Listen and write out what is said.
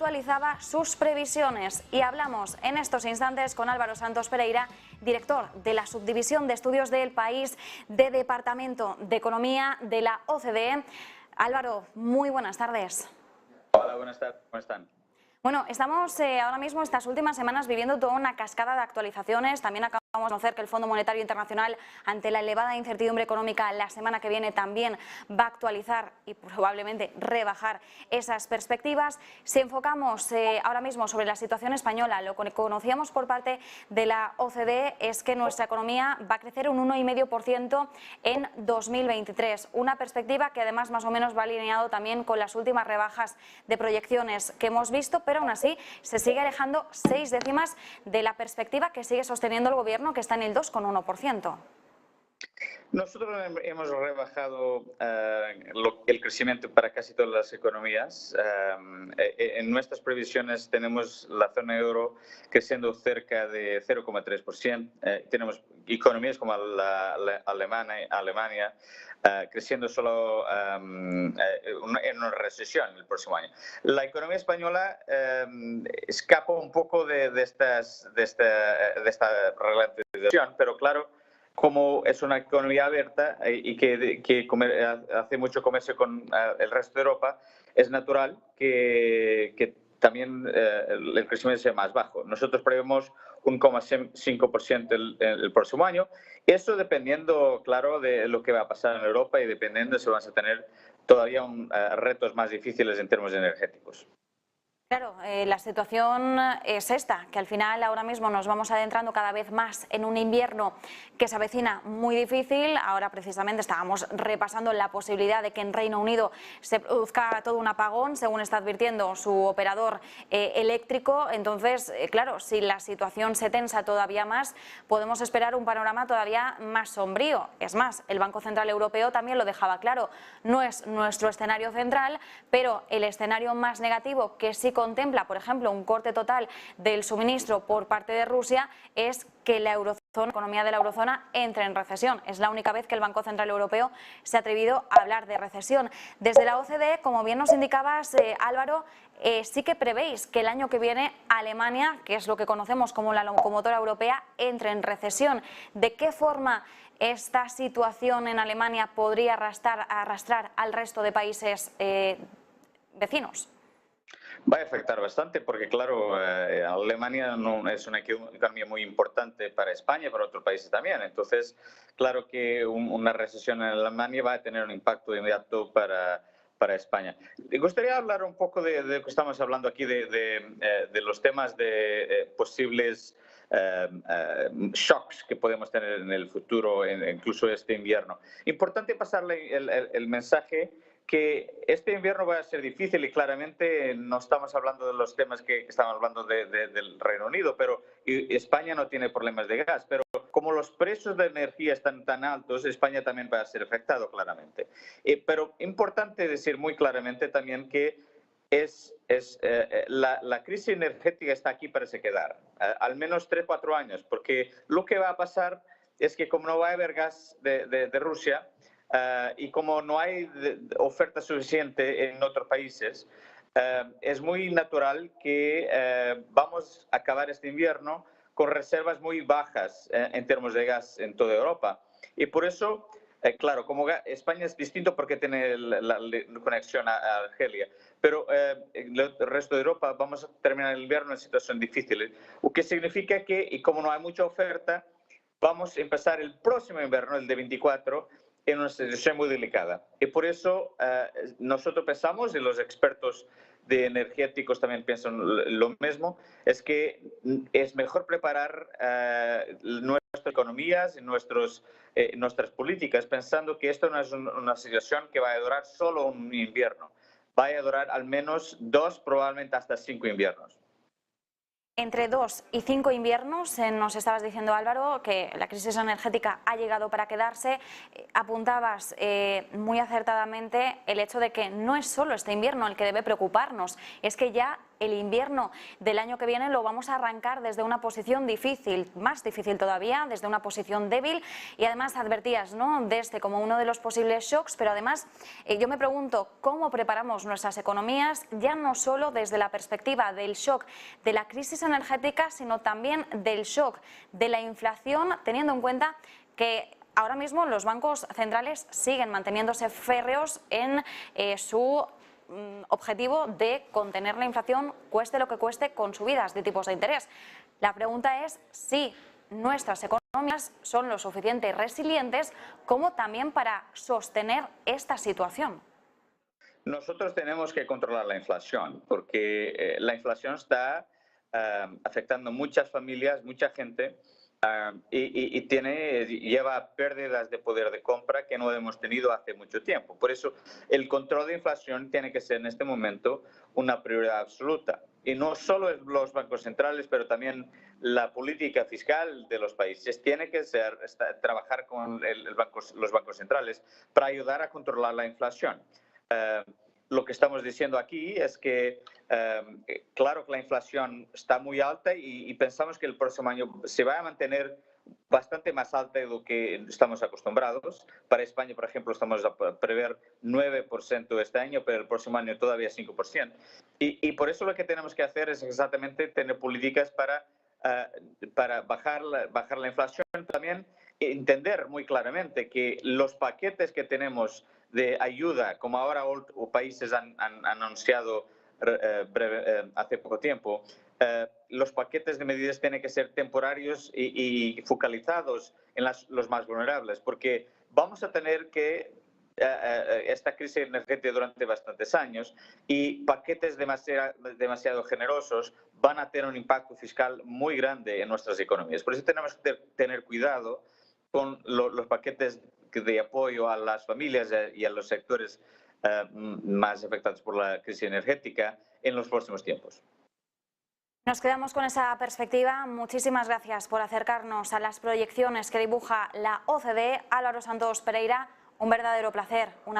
actualizaba sus previsiones. Y hablamos en estos instantes con Álvaro Santos Pereira, director de la Subdivisión de Estudios del País de Departamento de Economía de la OCDE. Álvaro, muy buenas tardes. Hola, buenas tardes, ¿cómo están? Bueno, estamos ahora mismo, estas últimas semanas, viviendo toda una cascada de actualizaciones. También acabamos de conocer que el Fondo Monetario Internacional, ante la elevada incertidumbre económica, la semana que viene también va a actualizar y probablemente rebajar esas perspectivas. Si enfocamos ahora mismo sobre la situación española, lo que conocíamos por parte de la OCDE es que nuestra economía va a crecer un 1,5% en 2023. Una perspectiva que además más o menos va alineado también con las últimas rebajas de proyecciones que hemos visto, pero aún así se sigue alejando 6 décimas de la perspectiva que sigue sosteniendo el Gobierno, que está en el 2,1%. Nosotros hemos rebajado el crecimiento para casi todas las economías. En nuestras previsiones tenemos la zona euro creciendo cerca de 0,3%. Tenemos economías como Alemania creciendo solo en una recesión el próximo año. La economía española escapa un poco de esta relativización, pero claro, como es una economía abierta y que hace mucho comercio con el resto de Europa, es natural que también el crecimiento sea más bajo. Nosotros prevemos 1,5% el próximo año. Eso dependiendo, claro, de lo que va a pasar en Europa y dependiendo si vamos a tener todavía retos más difíciles en términos energéticos. Claro, la situación es esta, que al final ahora mismo nos vamos adentrando cada vez más en un invierno que se avecina muy difícil. Ahora precisamente estábamos repasando la posibilidad de que en Reino Unido se produzca todo un apagón, según está advirtiendo su operador eléctrico. Entonces, claro, si la situación se tensa todavía más, podemos esperar un panorama todavía más sombrío. Es más, el Banco Central Europeo también lo dejaba claro. No es nuestro escenario central, pero el escenario más negativo que sí contempla, por ejemplo, un corte total del suministro por parte de Rusia, es que la economía de la eurozona entre en recesión. Es la única vez que el Banco Central Europeo se ha atrevido a hablar de recesión. Desde la OCDE, como bien nos indicabas, Álvaro, sí que prevéis que el año que viene Alemania, que es lo que conocemos como la locomotora europea, entre en recesión. ¿De qué forma esta situación en Alemania podría arrastrar al resto de países vecinos? Va a afectar bastante porque, claro, Alemania no es una economía muy importante para España y para otros países también. Entonces, claro que una recesión en Alemania va a tener un impacto inmediato para España. Me gustaría hablar un poco de lo que estamos hablando aquí, de los temas de posibles shocks que podemos tener en el futuro, incluso este invierno. Importante pasarle el mensaje que este invierno va a ser difícil y claramente no estamos hablando de los temas que estamos hablando del Reino Unido, pero España no tiene problemas de gas, pero como los precios de energía están tan altos, España también va a ser afectado claramente. Pero importante decir muy claramente también que la crisis energética está aquí para se quedar, al menos 3-4 años, porque lo que va a pasar es que como no va a haber gas de Rusia, y como no hay oferta suficiente en otros países, es muy natural que vamos a acabar este invierno con reservas muy bajas en términos de gas en toda Europa. Y por eso, claro, como España es distinto porque tiene la conexión a Argelia, pero el resto de Europa vamos a terminar el invierno en situación difícil, lo que significa que, y como no hay mucha oferta, vamos a empezar el próximo invierno, el de 24, en una situación muy delicada. Y por eso nosotros pensamos, y los expertos de energéticos también piensan lo mismo, es que es mejor preparar nuestras economías y nuestras políticas pensando que esto no es una situación que va a durar solo un invierno, va a durar al menos 2, probablemente hasta 5 inviernos. Entre 2 y 5 inviernos, nos estabas diciendo, Álvaro, que la crisis energética ha llegado para quedarse. Apuntabas muy acertadamente el hecho de que no es solo este invierno el que debe preocuparnos, es que ya el invierno del año que viene lo vamos a arrancar desde una posición difícil, más difícil todavía, desde una posición débil, y además advertías, ¿no?, de este como uno de los posibles shocks, pero además yo me pregunto cómo preparamos nuestras economías, ya no solo desde la perspectiva del shock de la crisis energética, sino también del shock de la inflación, teniendo en cuenta que ahora mismo los bancos centrales siguen manteniéndose férreos en su objetivo de contener la inflación, cueste lo que cueste, con subidas de tipos de interés. La pregunta es si nuestras economías son lo suficientemente resilientes como también para sostener esta situación. Nosotros tenemos que controlar la inflación, porque la inflación está afectando muchas familias, mucha gente, y lleva pérdidas de poder de compra que no hemos tenido hace mucho tiempo. Por eso, el control de inflación tiene que ser en este momento una prioridad absoluta. Y no solo los bancos centrales, pero también la política fiscal de los países tiene que ser trabajar con los bancos centrales para ayudar a controlar la inflación. Lo que estamos diciendo aquí es que, claro que la inflación está muy alta y pensamos que el próximo año se va a mantener bastante más alta de lo que estamos acostumbrados. Para España, por ejemplo, estamos a prever 9% este año, pero el próximo año todavía 5%. Y por eso lo que tenemos que hacer es exactamente tener políticas para bajar la inflación, pero también entender muy claramente que los paquetes que tenemos de ayuda, como ahora países han anunciado hace poco tiempo, los paquetes de medidas tienen que ser temporarios y focalizados en los más vulnerables, porque vamos a tener que esta crisis energética durante bastantes años y paquetes demasiado generosos van a tener un impacto fiscal muy grande en nuestras economías. Por eso tenemos que tener cuidado con los paquetes de apoyo a las familias y a los sectores más afectados por la crisis energética en los próximos tiempos. Nos quedamos con esa perspectiva. Muchísimas gracias por acercarnos a las proyecciones que dibuja la OCDE. Álvaro Santos Pereira, un verdadero placer.